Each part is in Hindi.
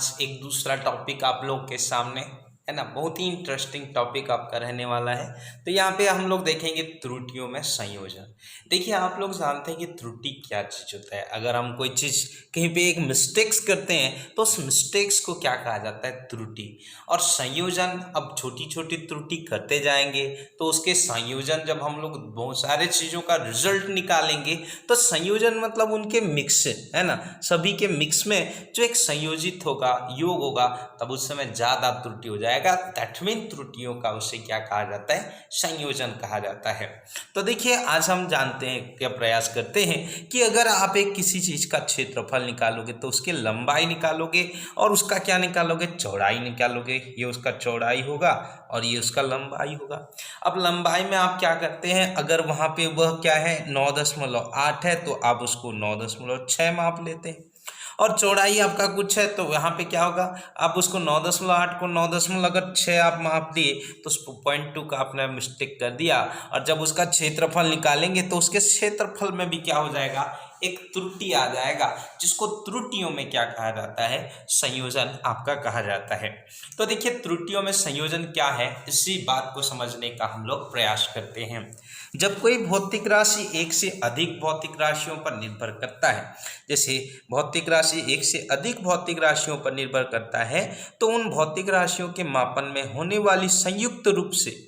आज एक दूसरा टॉपिक आप लोग के सामने है ना, बहुत ही इंटरेस्टिंग टॉपिक आपका रहने वाला है। तो यहाँ पे हम लोग देखेंगे त्रुटियों में संयोजन। देखिए, आप लोग जानते हैं कि त्रुटि क्या चीज़ होता है। अगर हम कोई चीज़ कहीं पे एक मिस्टेक्स करते हैं तो उस मिस्टेक्स को क्या कहा जाता है, त्रुटि। और संयोजन, अब छोटी छोटी त्रुटि करते जाएंगे तो उसके संयोजन, जब हम लोग बहुत सारे चीज़ों का रिजल्ट निकालेंगे तो संयोजन मतलब उनके मिक्स है ना, सभी के मिक्स में जो एक संयोजित होगा, योग होगा, तब उस समय ज़्यादा त्रुटि हो जाएगा। दैट मीन त्रुटियों का उसे क्या कहा जाता है, संयोजन कहा जाता है। तो देखिए, आज हम जानते हैं, क्या प्रयास करते हैं कि अगर आप एक किसी चीज़ का क्षेत्रफल निकालोगे तो उसकी लंबाई निकालोगे और उसका क्या निकालोगे, चौड़ाई निकालोगे। ये उसका चौड़ाई होगा और ये उसका लंबाई होगा। अब लंबाई में आप क्या करते हैं, अगर वहाँ पे वह क्या है 9.8 है तो आप उसको 9.6 माप लेते हैं। और चौड़ाई आपका कुछ है तो यहाँ पे क्या होगा, आप उसको 9.8 को 9.6 आप माप दिए तो उस 0.2 का आपने मिस्टेक कर दिया। और जब उसका क्षेत्रफल निकालेंगे तो उसके क्षेत्रफल में भी क्या हो जाएगा, एक त्रुटि आ जाएगा, जिसको त्रुटियों में क्या कहा जाता है, संयोजन आपका कहा जाता है। तो देखिए, त्रुटियों में संयोजन क्या है, इसी बात को समझने का हम लोग प्रयास करते हैं। जब कोई भौतिक राशि एक से अधिक भौतिक राशियों पर निर्भर करता है, जैसे भौतिक राशि एक से अधिक भौतिक राशियों पर निर्भर करता है, तो उन भौतिक राशियों के मापन में होने वाली संयुक्त रूप से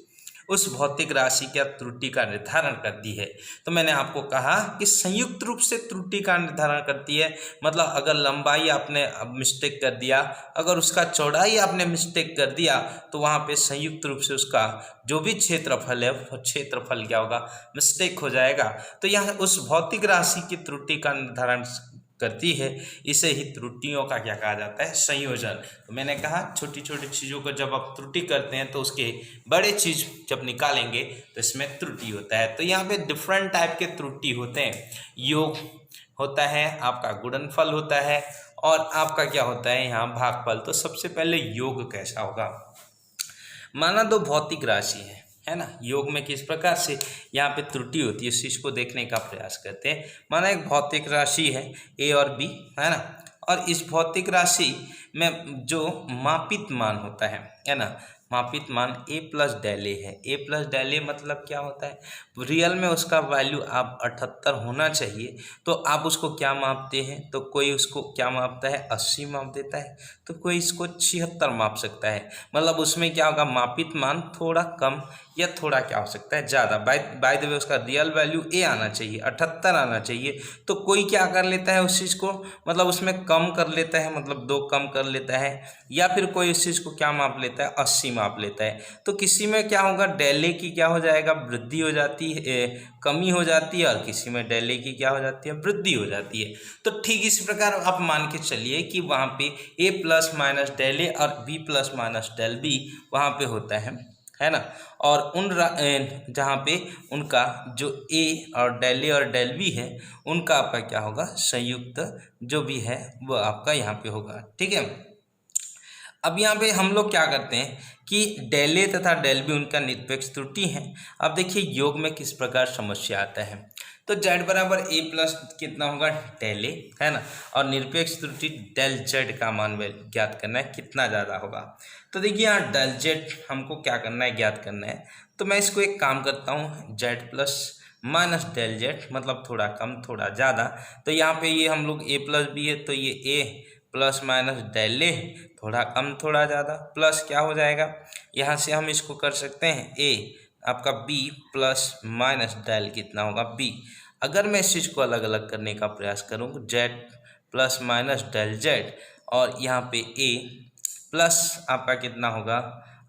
उस भौतिक राशि की त्रुटि का निर्धारण करती है। तो मैंने आपको कहा कि संयुक्त रूप से त्रुटि का निर्धारण करती है, मतलब अगर लंबाई आपने मिस्टेक कर दिया, अगर उसका चौड़ाई आपने मिस्टेक कर दिया, तो वहाँ पे संयुक्त रूप से उसका जो भी क्षेत्रफल है वो क्षेत्रफल क्या होगा, मिस्टेक हो जाएगा। तो यहाँ उस भौतिक राशि की त्रुटि का निर्धारण करती है, इसे ही त्रुटियों का क्या कहा जाता है, संयोजन। तो मैंने कहा, छोटी छोटी चीज़ों को जब आप त्रुटि करते हैं तो उसके बड़े चीज़ जब निकालेंगे तो इसमें त्रुटि होता है। तो यहाँ पे डिफरेंट टाइप के त्रुटि होते हैं। योग होता है, आपका गुणनफल होता है, और आपका क्या होता है यहाँ भागफल। तो सबसे पहले योग कैसा होगा, माना दो भौतिक राशि है ना, योग में किस प्रकार से यहाँ पे त्रुटि होती है इस चीज़ को देखने का प्रयास करते हैं। माना एक भौतिक राशि है ए और बी है ना, और इस भौतिक राशि में जो मापित मान होता है ना, मापित मान a प्लस डेल ए है। a प्लस डेल ए मतलब क्या होता है, रियल में उसका वैल्यू आप 78 होना चाहिए, तो आप उसको क्या मापते हैं, तो कोई उसको क्या मापता है, 80 माप देता है, तो कोई इसको 76 माप सकता है। मतलब उसमें क्या होगा, मापित मान थोड़ा कम या थोड़ा क्या हो सकता है, ज़्यादा। बाय द वे उसका रियल वैल्यू ए आना चाहिए, 78 आना चाहिए। तो कोई क्या कर लेता है उस चीज़ को, मतलब उसमें कम कर लेता है, मतलब 2 कम कर लेता है, या फिर कोई उस चीज़ को क्या माप लेता है, 80 माप लेता है। तो किसी में क्या होगा, डेले की क्या हो जाएगा, वृद्धि हो जाती है, कमी हो जाती है, और किसी में डेले की क्या हो जाती है, वृद्धि हो जाती है। तो ठीक इसी प्रकार आप मान के चलिए कि वहाँ पे a plus minus del a और b plus minus del b वहाँ पे होता है ना। और उन जहाँ पे उनका जो a और डेल ए और डेल बी है, उनका आपका क्या होगा, संयुक्त जो भी है वो आपका यहाँ पे होगा। ठीक है। अब यहाँ पे हम लोग क्या करते हैं कि डेल ए तथा डेल बी उनका निरपेक्ष त्रुटि है। अब देखिए, योग में किस प्रकार समस्या आता है, तो z बराबर a प्लस कितना होगा, डेल ए है ना, और निरपेक्ष त्रुटि डेल z का मान ज्ञात करना है, कितना ज़्यादा होगा। तो देखिए, यहाँ डेल z हमको क्या करना है, ज्ञात करना है। तो मैं इसको एक काम करता हूँ, z plus minus del z, मतलब थोड़ा कम थोड़ा ज़्यादा। तो यहाँ पे ये हम लोग a प्लस बी है, तो ये a प्लस माइनस डेल ए, थोड़ा कम थोड़ा ज़्यादा, प्लस क्या हो जाएगा, यहाँ से हम इसको कर सकते हैं a आपका b प्लस माइनस डेल कितना होगा, b। अगर मैं इस चीज़ को अलग अलग करने का प्रयास करूँ, z plus minus del z, और यहाँ पे a प्लस आपका कितना होगा,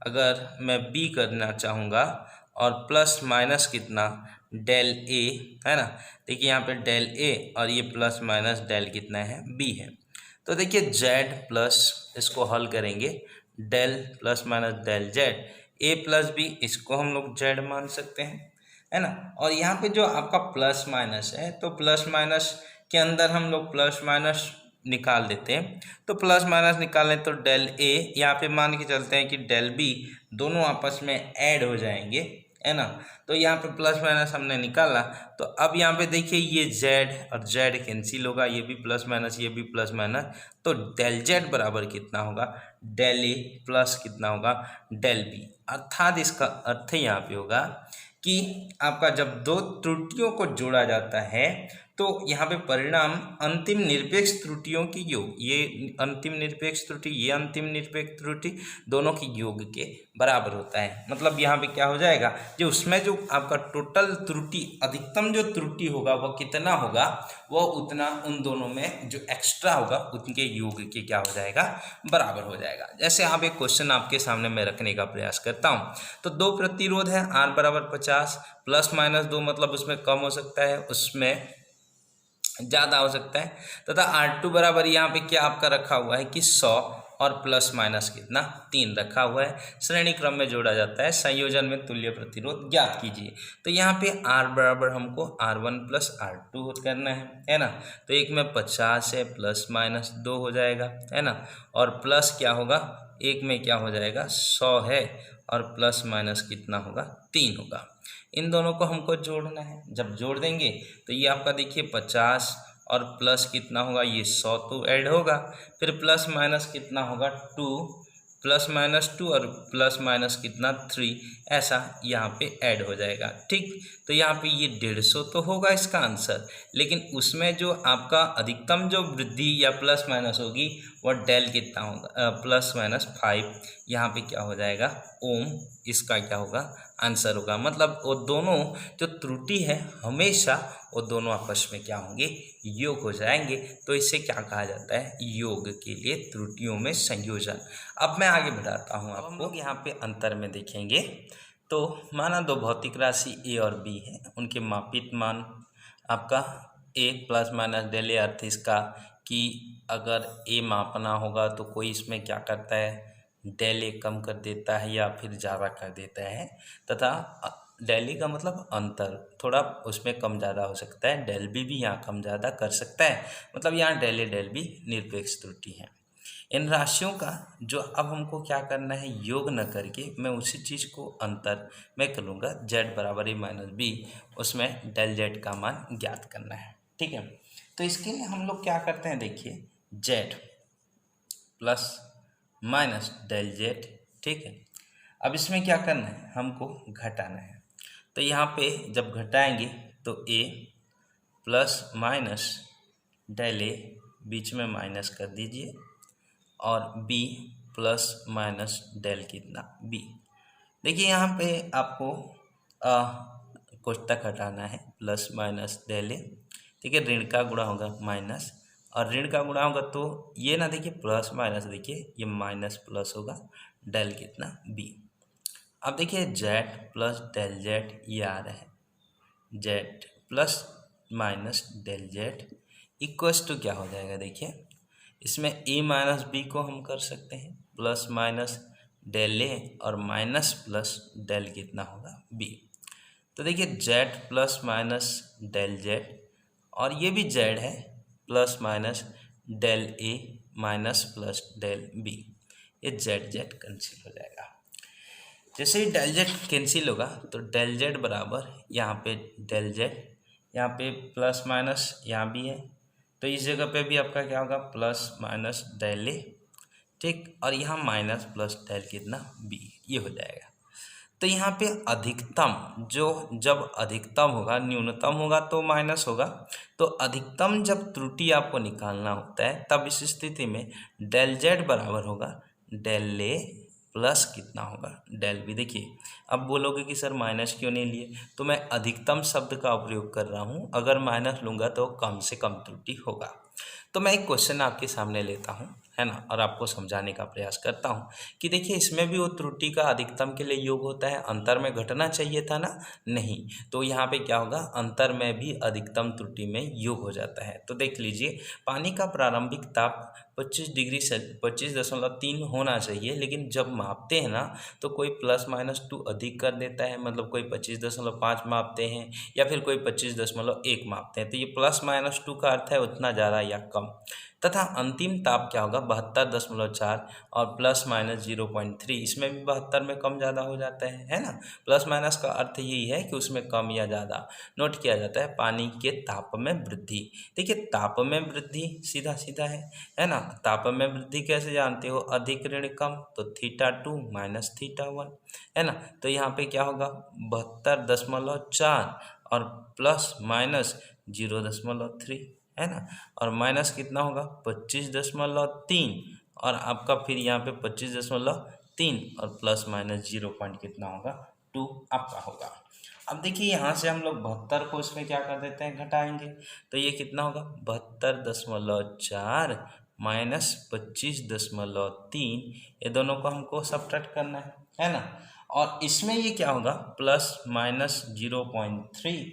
अगर मैं b करना चाहूँगा, और प्लस माइनस कितना, डेल a है ना। देखिए, यहाँ पे डेल a और ये प्लस माइनस डेल कितना है, b है। तो देखिए, z प्लस, इसको हल करेंगे, del plus minus del z, a plus b, इसको हम लोग z मान सकते हैं, है ना। और यहाँ पे जो आपका प्लस माइनस है, तो प्लस माइनस के अंदर हम लोग प्लस माइनस निकाल देते हैं। तो प्लस माइनस निकालें तो डेल a, यहाँ पे मान के चलते हैं कि डेल b, दोनों आपस में ऐड हो जाएंगे, है ना। तो यहाँ पे प्लस माइनस हमने निकाला, तो अब यहाँ पे देखिए ये जेड और जेड कैंसिल होगा, ये भी प्लस माइनस, ये भी प्लस माइनस, तो डेल जेड बराबर कितना होगा, डेल ए प्लस कितना होगा, डेल बी। अर्थात इसका अर्थ यहाँ पे होगा कि आपका जब दो त्रुटियों को जोड़ा जाता है तो यहाँ पे परिणाम अंतिम निरपेक्ष त्रुटियों की योग, ये अंतिम निरपेक्ष त्रुटि, ये अंतिम निरपेक्ष त्रुटि, दोनों की योग के बराबर होता है। मतलब यहाँ पे क्या हो जाएगा, जो उसमें जो आपका टोटल त्रुटि, अधिकतम जो त्रुटि होगा वह कितना होगा, वह उतना उन दोनों में जो एक्स्ट्रा होगा उनके योग के क्या हो जाएगा, बराबर हो जाएगा। जैसे आप एक क्वेश्चन आपके सामने मैं रखने का प्रयास करता हूँ, तो दो प्रतिरोध है R बराबर 50, प्लस माइनस 2 मतलब उसमें कम हो सकता है, उसमें ज़्यादा हो सकता है, तथा R2 बराबर यहाँ पे क्या आपका रखा हुआ है कि 100 और प्लस माइनस कितना 3 रखा हुआ है, श्रेणी क्रम में जोड़ा जाता है, संयोजन में तुल्य प्रतिरोध ज्ञात कीजिए। तो यहाँ पे R बराबर हमको R1 प्लस R2 करना है ना। तो एक में 50 है, प्लस माइनस 2 हो जाएगा, है ना, और प्लस क्या होगा, एक में क्या हो जाएगा 100 है और प्लस माइनस कितना होगा 3 होगा। इन दोनों को हमको जोड़ना है, जब जोड़ देंगे तो ये आपका देखिए 50 और प्लस कितना होगा, ये 100 तो ऐड होगा, फिर प्लस माइनस कितना होगा 2, प्लस माइनस 2 और प्लस माइनस कितना 3, ऐसा यहाँ पे ऐड हो जाएगा। ठीक, तो यहाँ पे ये 150 तो होगा इसका आंसर, लेकिन उसमें जो आपका अधिकतम जो वृद्धि या प्लस माइनस होगी वह डेल कितना होगा, प्लस माइनस 5, यहाँ पे क्या हो जाएगा ओम, इसका क्या होगा आंसर होगा। मतलब वो दोनों जो त्रुटि है हमेशा वो दोनों आपस में क्या होंगे, योग हो जाएंगे। तो इसे क्या कहा जाता है, योग के लिए त्रुटियों में संयोजन। अब मैं आगे बढ़ाता हूँ आपको, यहाँ पे अंतर में देखेंगे। तो माना दो भौतिक राशि ए और बी है, उनके मापित मान आपका ए प्लस माइनस डेल ए, अर्थ इसका कि अगर ए मापना होगा तो कोई इसमें क्या करता है, डेल ए कम कर देता है या फिर ज़्यादा कर देता है, तथा डेल ए का मतलब अंतर थोड़ा उसमें कम ज़्यादा हो सकता है, डेल बी भी यहाँ कम ज़्यादा कर सकता है, मतलब यहाँ डेल ए डेल बी निरपेक्ष त्रुटि है। इन राशियों का जो अब हमको क्या करना है, योग न करके मैं उसी चीज़ को अंतर मैं करूँगा, जेड बराबर ए माइनस बी, उसमें डेल जेड का मान ज्ञात करना है। ठीक है, तो इसके लिए हम लोग क्या करते हैं, देखिए z plus minus del z. ठीक है, अब इसमें क्या करना है, हमको घटाना है। तो यहाँ पे जब घटाएंगे तो ए प्लस माइनस डेल ए, बीच में माइनस कर दीजिए, और बी प्लस माइनस डेल कितना बी। देखिए यहाँ पे आपको कोष्टक हटाना है, प्लस माइनस डेल ए, ठीक है, ऋण का गुणा होगा माइनस, और ऋण का गुणा होगा तो ये ना देखिए प्लस माइनस, देखिए ये माइनस प्लस होगा, डेल कितना बी। अब देखिए जेड प्लस डेल जेड ये आ रहा है, z plus minus del z equals to क्या हो जाएगा, देखिए इसमें ए माइनस बी को हम कर सकते हैं, प्लस माइनस डेल ए और माइनस प्लस डेल कितना होगा बी। तो देखिए z plus minus del z, और ये भी जेड है, plus minus del a minus plus del b, ये जेड जेड कैंसिल हो जाएगा। जैसे ही डेल जेड कैंसिल होगा तो डेल जेड बराबर यहाँ पे डेल जेड, यहाँ पे प्लस माइनस यहाँ भी है, तो इस जगह पे भी आपका क्या होगा, प्लस माइनस डेल ए, ठीक, और यहाँ माइनस प्लस डेल कितना बी, ये हो जाएगा। तो यहाँ पे अधिकतम जो जब अधिकतम होगा, न्यूनतम होगा तो माइनस होगा, तो अधिकतम जब त्रुटि आपको निकालना होता है तब इस स्थिति में डेल जेड बराबर होगा डेल ए प्लस कितना होगा डेल बी। देखिए अब बोलोगे कि सर माइनस क्यों नहीं लिए, तो मैं अधिकतम शब्द का उपयोग कर रहा हूँ, अगर माइनस लूँगा तो कम से कम त्रुटि होगा। तो मैं एक क्वेश्चन आपके सामने लेता हूँ, है ना, और आपको समझाने का प्रयास करता हूँ कि देखिए इसमें भी वो त्रुटि का अधिकतम के लिए योग होता है, अंतर में घटना चाहिए था ना, नहीं, तो यहाँ पे क्या होगा, अंतर में भी अधिकतम त्रुटि में योग हो जाता है। तो देख लीजिए पानी का प्रारंभिक ताप 25.3 होना चाहिए, लेकिन जब मापते हैं ना तो कोई प्लस माइनस 2 अधिक कर देता है, मतलब कोई 25.5 मापते हैं या फिर कोई 25.1 मापते हैं, तो ये प्लस माइनस 2 का अर्थ है उतना ज़्यादा या कम, तथा अंतिम ताप क्या होगा 72.4 और प्लस माइनस 0.3, इसमें भी 72 में कम ज़्यादा हो जाता है ना। प्लस माइनस का अर्थ यही है कि उसमें कम या ज़्यादा नोट किया जाता है। पानी के ताप में वृद्धि, देखिए ताप में वृद्धि सीधा सीधा है ना। ताप में वृद्धि कैसे जानते हो, अधिक ऋण कम तो θ2 माइनस θ1 है ना। तो यहाँ पे क्या होगा 72.4 और प्लस माइनस 0.3 है ना, और माइनस कितना होगा 25.3 और आपका फिर यहाँ पे 25.3 और प्लस माइनस 0 पॉइंट कितना होगा 2 आपका होगा। अब देखिए यहाँ से हम लोग 72 को इसमें क्या कर देते हैं, घटाएंगे, तो ये कितना होगा 72.4 माइनस 25.3, ये दोनों को हमको सब्ट्रैक्ट करना है ना। और इसमें ये क्या होगा प्लस माइनस 0.3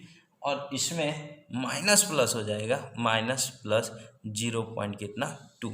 और इसमें माइनस प्लस हो जाएगा माइनस प्लस 0 पॉइंट कितना 2।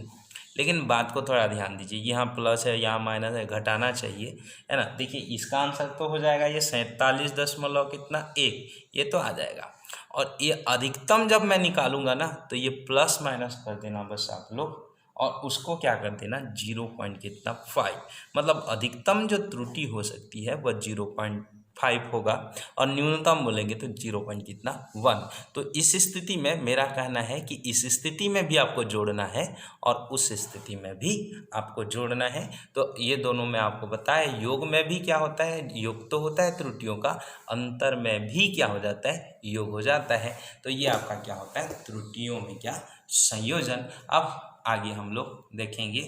लेकिन बात को थोड़ा ध्यान दीजिए, यहाँ प्लस है यहाँ माइनस है, घटाना चाहिए है ना। देखिए इसका आंसर तो हो जाएगा ये 47 कितना 1, ये तो आ जाएगा। और ये अधिकतम जब मैं निकालूंगा ना तो ये प्लस माइनस कर देना बस आप लोग, और उसको क्या कर देना 0 पॉइंट कितना 5, मतलब अधिकतम जो त्रुटि हो सकती है वह 0.5 होगा और न्यूनतम बोलेंगे तो 0 पॉइंट कितना 1। तो इस स्थिति में मेरा कहना है कि इस स्थिति में भी आपको जोड़ना है और उस स्थिति में भी आपको जोड़ना है। तो ये दोनों में आपको बताया, योग में भी क्या होता है, योग तो होता है त्रुटियों का, अंतर में भी क्या हो जाता है, योग हो जाता है। तो ये आपका क्या होता है त्रुटियों में क्या संयोजन। अब आगे हम लोग देखेंगे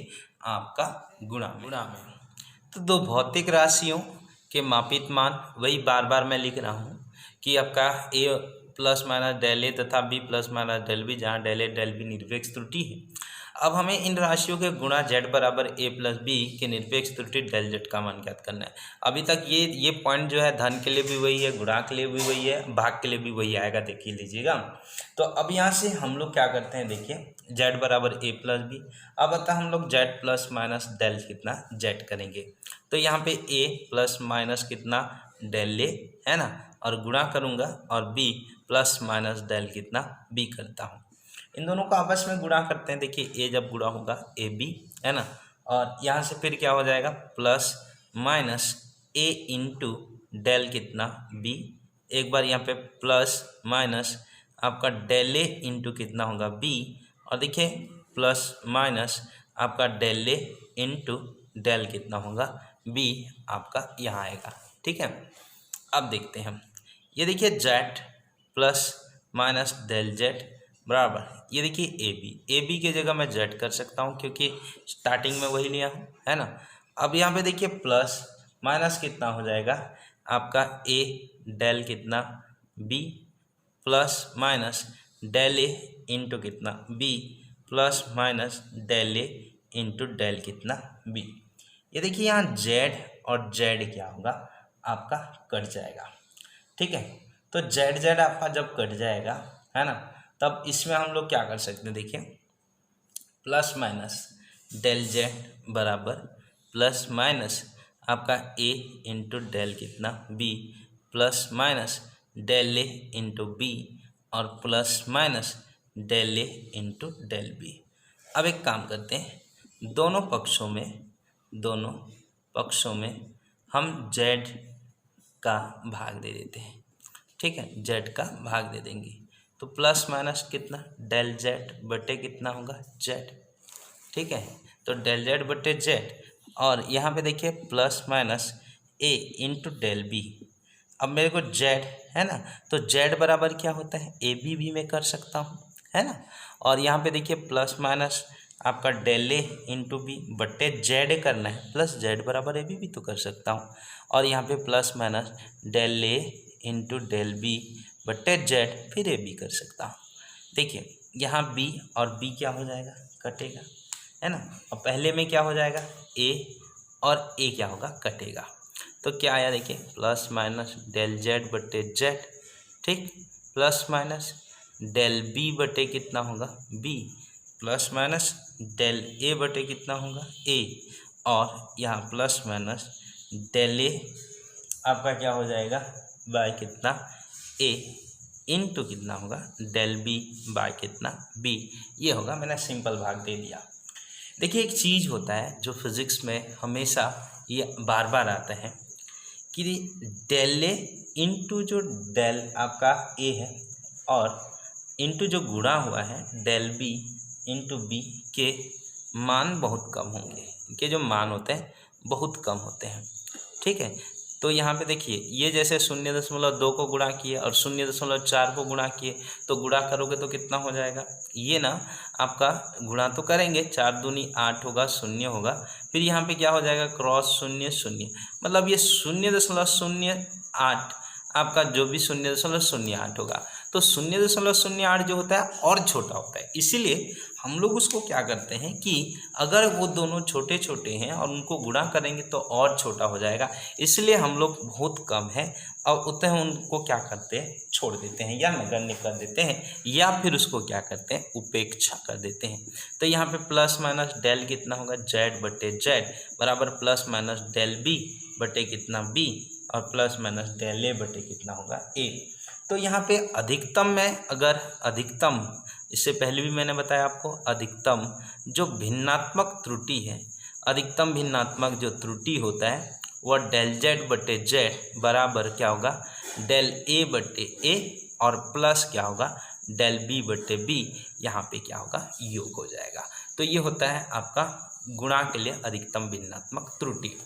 आपका गुणा में। तो दो भौतिक राशियों के मापित मान, वही बार बार मैं लिख रहा हूँ कि आपका a plus minus del a तथा b plus minus del b, जहाँ डेल ए डेल बी निरपेक्ष त्रुटि है। अब हमें इन राशियों के गुणा z बराबर a प्लस बी के निरपेक्ष त्रुटि डेल z का मान ज्ञात करना है। अभी तक ये पॉइंट जो है धन के लिए भी वही है, गुणा के लिए भी वही है, भाग के लिए भी वही आएगा, देखिए लीजिएगा। तो अब यहाँ से हम लोग क्या करते हैं, देखिए z बराबर a प्लस बी। अब अतः हम लोग z प्लस माइनस डेल कितना z करेंगे, तो यहाँ पे a प्लस माइनस कितना डेल ए है ना, और गुणा करूँगा और b प्लस माइनस डेल कितना b करता हूँ। इन दोनों को आपस में गुणा करते हैं, देखिए a जब गुणा होगा ए बी है ना, और यहाँ से फिर क्या हो जाएगा plus minus a into del कितना b, एक बार यहाँ पे प्लस माइनस आपका डेल ए इंटू कितना होगा b, और देखिए प्लस माइनस आपका डेल ए इंटू डेल कितना होगा b आपका यहाँ आएगा। ठीक है, अब देखते हैं हम, ये देखिए z plus minus del z बराबर, ये देखिए ए बी की जगह मैं z कर सकता हूँ क्योंकि स्टार्टिंग में वही लिया हूँ है ना। अब यहाँ पे देखिए प्लस माइनस कितना हो जाएगा आपका a डेल कितना b plus minus del a into कितना b plus minus del a into del कितना b। ये देखिए यहाँ z और z क्या होगा आपका कट जाएगा। ठीक है, तो z आपका जब कट जाएगा है ना, तब इसमें हम लोग क्या कर सकते हैं, देखिए प्लस माइनस डेल z बराबर प्लस माइनस आपका a इंटू डेल कितना b plus minus del a into b और plus minus del a into del b। अब एक काम करते हैं, दोनों पक्षों में हम z का भाग दे देते हैं। ठीक है, z का भाग दे देंगे तो प्लस माइनस कितना डेल z बटे कितना होगा z। ठीक है, तो डेल z बटे z, और यहाँ पे देखिए plus minus a into del b. अब मेरे को z है ना, तो z बराबर क्या होता है ए बी भी मैं कर सकता हूँ है ना, और यहाँ पे देखिए प्लस माइनस आपका डेल ए इंटू बी बट्टे जेड करना है, प्लस जेड बराबर ए बी भी तो कर सकता हूँ, और यहाँ पे plus minus del a into del B बट्टे जेड फिर ए बी कर सकता हूँ। देखिए यहाँ बी और बी क्या हो जाएगा कटेगा है ना, और पहले में क्या हो जाएगा ए और ए क्या होगा कटेगा, तो क्या आया देखिए प्लस माइनस डेल जेड बट्टे जेड, ठीक, प्लस माइनस डेल बी बटे कितना होगा बी प्लस माइनस डेल ए बटे कितना होगा ए, और यहाँ प्लस माइनस डेल ए आपका क्या हो जाएगा बाय कितना ए इनटू कितना होगा डेल बी बाय कितना बी, ये होगा। मैंने सिंपल भाग दे दिया। देखिए एक चीज़ होता है जो फिजिक्स में हमेशा ये बार बार आता है कि डेल ए इंटू जो डेल आपका ए है और इंटू जो गुणा हुआ है डेल बी इंटू बी के मान बहुत कम होंगे। इनके जो मान होते हैं बहुत कम होते हैं, ठीक है। तो यहाँ पे देखिए ये जैसे 0.2 को गुणा किए और 0.4 को गुणा किए, तो गुणा करोगे तो कितना हो जाएगा, ये ना आपका गुणा तो करेंगे, 4 दूनी 8 होगा, 0 होगा, फिर यहाँ पे क्या हो जाएगा क्रॉस 0 0, मतलब ये 0.08 आपका जो भी 0.08 होगा, तो 0.08 जो होता है और छोटा होता है। इसीलिए हम लोग उसको क्या करते हैं कि अगर वो दोनों छोटे छोटे हैं और उनको गुणा करेंगे तो और छोटा हो जाएगा, इसलिए हम लोग बहुत कम है और उतने उनको क्या करते हैं छोड़ देते हैं या नगण्य कर देते हैं, या फिर उसको क्या करते हैं उपेक्षा कर देते हैं। तो यहाँ पे प्लस माइनस डेल कितना होगा जेड बटे जेड बराबर प्लस माइनस डेल बी बटे कितना बी और प्लस माइनस डेल ए बटे कितना होगा ए। तो यहाँ पे अधिकतम में अगर अधिकतम, इससे पहले भी मैंने बताया आपको, अधिकतम जो भिन्नात्मक त्रुटि है, अधिकतम भिन्नात्मक जो त्रुटि होता है वह डेल जेड बटे जेड बराबर क्या होगा डेल ए बटे ए और प्लस क्या होगा डेल बी बटे बी, यहाँ पे क्या होगा योग हो जाएगा। तो ये होता है आपका गुणा के लिए अधिकतम भिन्नात्मक त्रुटि।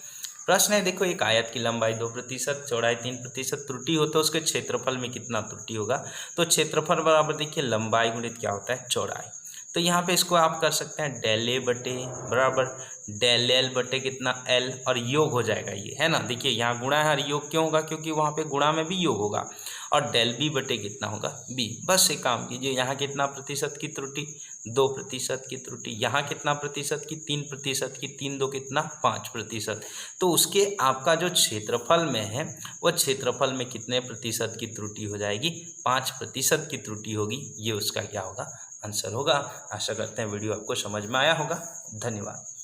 प्रश्न है देखो, एक आयत की लंबाई 2%, चौड़ाई 3% त्रुटि हो तो उसके क्षेत्रफल में कितना त्रुटि होगा। तो क्षेत्रफल बराबर देखिए लंबाई गुणित क्या होता है चौड़ाई। तो यहाँ पे इसको आप कर सकते हैं डेल ए बटे बराबर डेल एल बटे कितना एल और योग हो जाएगा ये, है ना। देखिए यहाँ गुणा है और योग क्यों होगा, क्योंकि वहाँ पे गुणा में भी योग होगा, और डेल बी बटे कितना होगा बी। बस एक काम कीजिए, यहाँ कितना प्रतिशत की त्रुटि 2% की त्रुटि, यहाँ कितना प्रतिशत की 3% की, 3 2 कितना 5%। तो उसके आपका जो क्षेत्रफल में है वह क्षेत्रफल में कितने प्रतिशत की त्रुटि हो जाएगी 5% की त्रुटि होगी। ये उसका क्या होगा आंसर होगा। आशा करते हैं वीडियो आपको समझ में आया होगा। धन्यवाद।